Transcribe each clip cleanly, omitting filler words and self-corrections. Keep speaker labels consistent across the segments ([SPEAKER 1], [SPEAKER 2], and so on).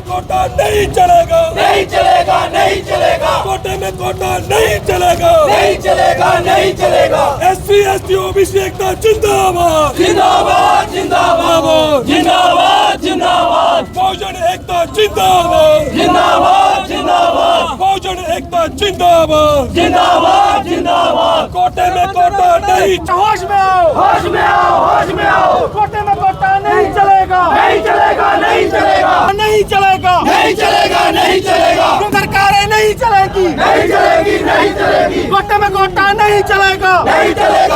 [SPEAKER 1] कोटा नहीं चलेगा,
[SPEAKER 2] नहीं चलेगा, नहीं चलेगा,
[SPEAKER 1] कोटे में कोटा नहीं चलेगा,
[SPEAKER 2] नहीं चलेगा, नहीं चलेगा।
[SPEAKER 1] SC ST OBC एकता जिंदाबाद,
[SPEAKER 2] जिंदाबाद, जिंदाबाद, जिंदाबाद, जिंदाबाद,
[SPEAKER 1] बहुजन एकता जिंदाबाद,
[SPEAKER 2] जिंदाबाद, जिंदाबाद,
[SPEAKER 1] बहुजन एकता जिंदाबाद,
[SPEAKER 2] जिंदाबाद, जिंदाबाद।
[SPEAKER 1] कोटे में कोटा नहीं,
[SPEAKER 3] होश में आओ,
[SPEAKER 2] होश में आओ, होश में आओ।
[SPEAKER 3] कोटे में कोटा नहीं चलेगा,
[SPEAKER 2] नहीं चलेगा, नहीं चलेगा,
[SPEAKER 3] नहीं चलेगा,
[SPEAKER 2] नहीं चलेगा, नहीं चलेगा,
[SPEAKER 3] सरकारें नहीं चलेगी,
[SPEAKER 2] नहीं चलेगी, नहीं चलेगी,
[SPEAKER 3] कोटे में कोटा नहीं चलेगा,
[SPEAKER 2] नहीं चलेगा।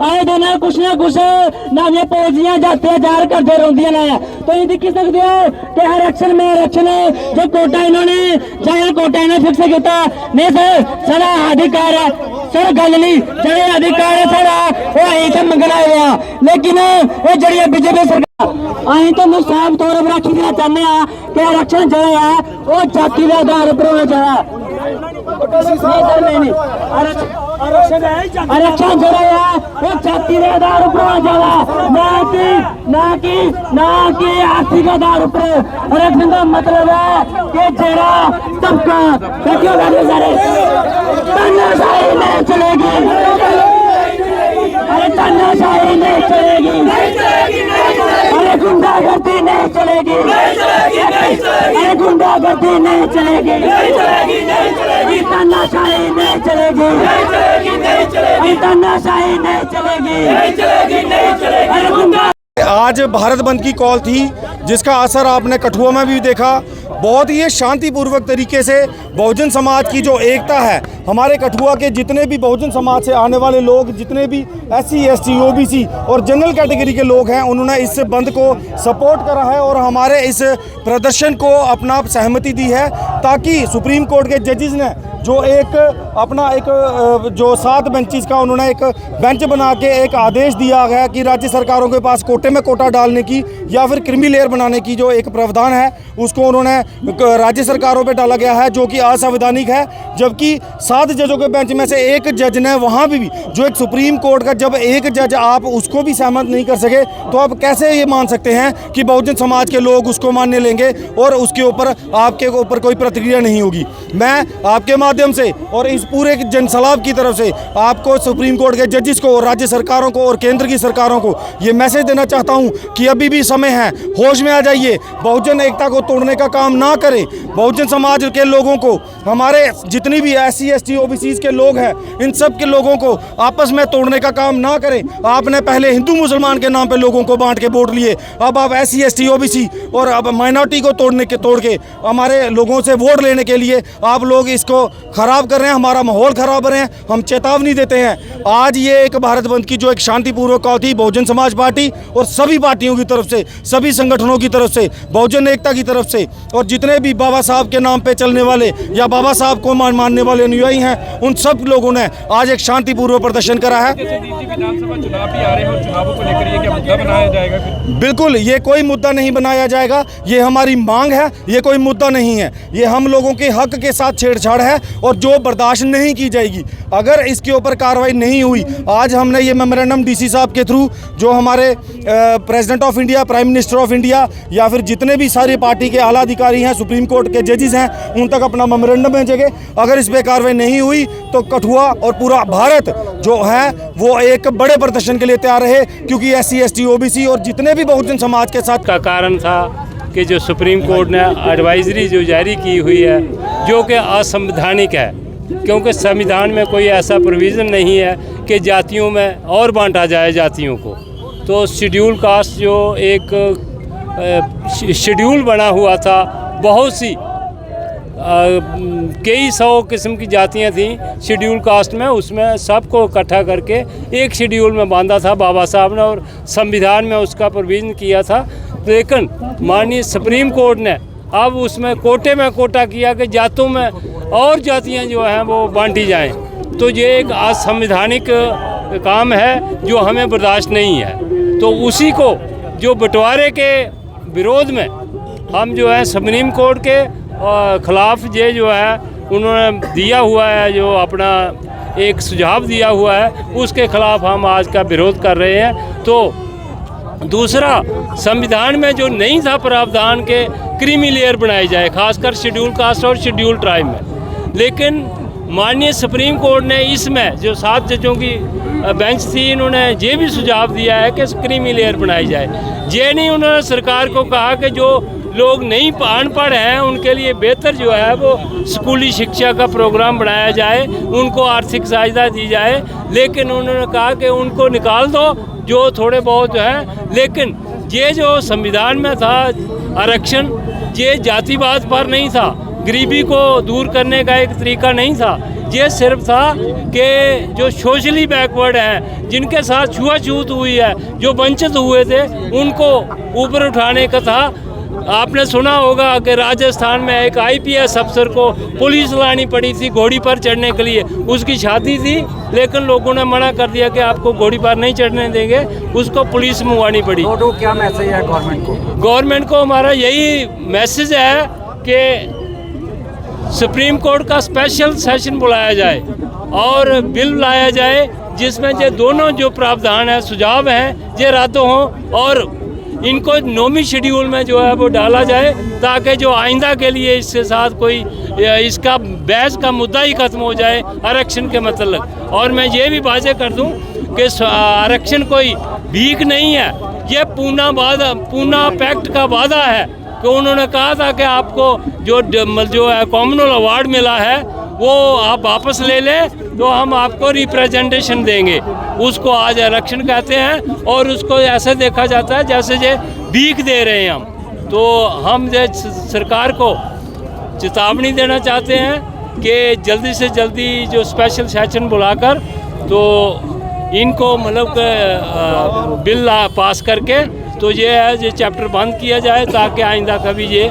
[SPEAKER 4] आए दिन कुछ नवी पॉलिसियां जाते जार करते रोंदियां ने तो ये दिख सकते हो कि हर इलेक्शन में इलेक्शन जो कोटा इन्होंने चाहे कोटा इन्होंने फिक्स किया नहीं सर सारा अधिकार है सर गल नहीं जो अधिकार है सारा वो अं तो मंगना आए लेकिन ये जी बीजेपी सरकार अं तो साफ तौर पर आखी देना चाहते हैं कि इलेक्शन जो है वो जाति के आधार पर होना चाहिए आरक्षण जो है वो जाति के आधार पर होना चाहिए ना कि आर्थिक आधार पर आरक्षण का मतलब है कि जरा तबका क्यों सारे तानाशाही नहीं चलेगी अरे तानाशाही नहीं चलेगी अरे गुंडागर्दी नहीं चलेगी अरे गुंडागर्दी नहीं चलेगी तानाशाही नहीं चलेगी तानाशाही नहीं चलेगी अरे गुंडा।
[SPEAKER 5] आज भारत बंद की कॉल थी जिसका असर आपने कठुआ में भी देखा। बहुत ही शांतिपूर्वक तरीके से बहुजन समाज की जो एकता है, हमारे कठुआ के जितने भी बहुजन समाज से आने वाले लोग, जितने भी SC ST OBC और जनरल कैटेगरी के लोग हैं, उन्होंने इस बंद को सपोर्ट करा है और हमारे इस प्रदर्शन को अपना सहमति दी है ताकि सुप्रीम कोर्ट के जजेस ने जो एक अपना एक जो 7 बेंचेस का उन्होंने एक बेंच बना के एक आदेश दिया गया कि राज्य सरकारों के पास कोटे में कोटा डालने की या फिर क्रीमी लेयर बनाने की जो एक प्रावधान है उसको उन्होंने राज्य सरकारों पे डाला गया है, जो कि असंवैधानिक है। जबकि 7 जजों के बेंच में से एक जज ने वहाँ भी जो एक सुप्रीम कोर्ट का जब एक जज आप उसको भी सहमत नहीं कर सके तो आप कैसे ये मान सकते हैं कि बहुजन समाज के लोग उसको मानने लेंगे और उसके ऊपर आपके ऊपर कोई प्रतिक्रिया नहीं होगी। मैं आपके माध्यम से और इस पूरे जनसलाब की तरफ से आपको सुप्रीम कोर्ट के जजेस को, राज्य सरकारों को और केंद्र की सरकारों को ये मैसेज देना चाहता हूँ कि अभी भी समय है, होश में आ जाइए, बहुजन एकता को तोड़ने का काम ना करें। बहुजन समाज के लोगों को, हमारे जितनी भी SC ST OBC के लोग हैं, इन सब के लोगों को आपस में तोड़ने का काम ना करें। आपने पहले हिंदू मुसलमान के नाम पे लोगों को बांट के वोट लिए, अब आप SC ST OBC और अब माइनॉरिटी को तोड़ के हमारे लोगों से वोट लेने के लिए आप लोग इसको खराब कर रहे हैं, हमारा माहौल खराब कर रहे हैं। हम चेतावनी देते हैं। आज ये एक भारत बंद की जो एक शांतिपूर्वक कॉल थी बहुजन समाज पार्टी और सभी पार्टियों की तरफ से, सभी संगठनों की तरफ से, बहुजन एकता की तरफ से और जितने भी बाबा साहब के नाम पे चलने वाले या बाबा साहब को मानने वाले अनुयायी हैं, उन सब लोगों ने आज एक शांतिपूर्वक प्रदर्शन करा है।
[SPEAKER 6] विधानसभा चुनाव भी आ रहे हैं और चुनावों को लेकर ये क्या मुद्दा बनाया जाएगा?
[SPEAKER 5] बिल्कुल, ये कोई मुद्दा नहीं बनाया जाएगा, ये हमारी मांग है, ये कोई मुद्दा नहीं है। ये हम लोगों के हक के साथ छेड़छाड़ है और जो बर्दाश्त नहीं की जाएगी। अगर इसके ऊपर कार्रवाई नहीं हुई, आज हमने ये मेमोरेंडम DC साहब के थ्रू जो हमारे president of India, prime minister of India या फिर जितने भी सारी पार्टी के आला अधिकारी हैं, सुप्रीम कोर्ट के जजेस हैं, उन तक अपना मेमोरेंडम भेजेंगे। अगर इस पर कार्रवाई नहीं हुई तो कठुआ और पूरा भारत जो है वो एक बड़े प्रदर्शन के लिए तैयार रहे, क्योंकि SC ST OBC और जितने भी बहुजन समाज के साथ
[SPEAKER 7] का कारण था कि जो सुप्रीम कोर्ट ने एडवाइजरी जो जारी की हुई है जो कि असंवैधानिक है, क्योंकि संविधान में कोई ऐसा प्रोविज़न नहीं है कि जातियों में और बांटा जाए जातियों को। तो शेड्यूल कास्ट जो एक शेड्यूल बना हुआ था, बहुत सी कई 100 किस्म की जातियां थीं शेड्यूल कास्ट में, उसमें सबको इकट्ठा करके एक शेड्यूल में बांधा था बाबा साहब ने और संविधान में उसका प्रोविज़न किया था। लेकिन माननीय सुप्रीम कोर्ट ने अब उसमें कोटे में कोटा किया कि जातों में और जातियां जो हैं वो बांटी जाएं। तो ये एक असंवैधानिक काम है जो हमें बर्दाश्त नहीं है। तो उसी को जो बंटवारे के विरोध में हम जो है सुप्रीम कोर्ट के खिलाफ ये जो है उन्होंने दिया हुआ है, जो अपना एक सुझाव दिया हुआ है, उसके खिलाफ हम आज का विरोध कर रहे हैं। तो दूसरा, संविधान में जो नहीं था प्रावधान के क्रीमी लेयर बनाई जाए, खासकर शेड्यूल कास्ट और शेड्यूल ट्राइब में। लेकिन माननीय सुप्रीम कोर्ट ने इसमें जो 7 जजों की बेंच थी, इन्होंने ये भी सुझाव दिया है कि क्रीमी लेयर बनाई जाए। ये नहीं उन्होंने सरकार को कहा कि जो लोग नहीं अनपढ़ हैं उनके लिए बेहतर जो है वो स्कूली शिक्षा का प्रोग्राम बनाया जाए, उनको आर्थिक सहायता दी जाए। लेकिन उन्होंने कहा कि उनको निकाल दो जो थोड़े बहुत जो है। लेकिन ये जो संविधान में था आरक्षण, ये जातिवाद पर नहीं था, गरीबी को दूर करने का एक तरीका नहीं था। ये सिर्फ था कि जो सोशली बैकवर्ड हैं, जिनके साथ छुआछूत हुई है, जो वंचित हुए थे, उनको ऊपर उठाने का था। आपने सुना होगा कि राजस्थान में एक IPS अफसर को पुलिस लानी पड़ी थी घोड़ी पर चढ़ने के लिए। उसकी शादी थी, लेकिन लोगों ने मना कर दिया कि आपको घोड़ी पर नहीं चढ़ने देंगे, उसको पुलिस मंगवानी पड़ी।
[SPEAKER 8] तो क्या मैसेज है गवर्नमेंट को?
[SPEAKER 7] गवर्नमेंट को हमारा यही मैसेज है कि सुप्रीम कोर्ट का स्पेशल सेशन बुलाया जाए और बिल लाया जाए जिसमें ये दोनों जो प्रावधान है, सुझाव हैं, ये रद्द हों और इनको 9वीं शेड्यूल में जो है वो डाला जाए, ताकि जो आइंदा के लिए इसके साथ कोई इसका बहस का मुद्दा ही खत्म हो जाए आरक्षण के मतलब। और मैं ये भी वाज़ेह कर दूं कि आरक्षण कोई भीख नहीं है, ये पूना पैक्ट का वादा है कि उन्होंने कहा था कि आपको जो है कॉमनवेल्थ अवार्ड मिला है वो आप वापस ले लें तो हम आपको रिप्रेजेंटेशन देंगे। उसको आज आरक्षण कहते हैं और उसको ऐसे देखा जाता है जैसे ये भीख दे रहे हैं हम। तो हम सरकार को चेतावनी देना चाहते हैं कि जल्दी से जल्दी जो स्पेशल सेशन बुलाकर तो इनको मतलब बिल पास करके तो ये है ये चैप्टर बंद किया जाए, ताकि आइंदा कभी ये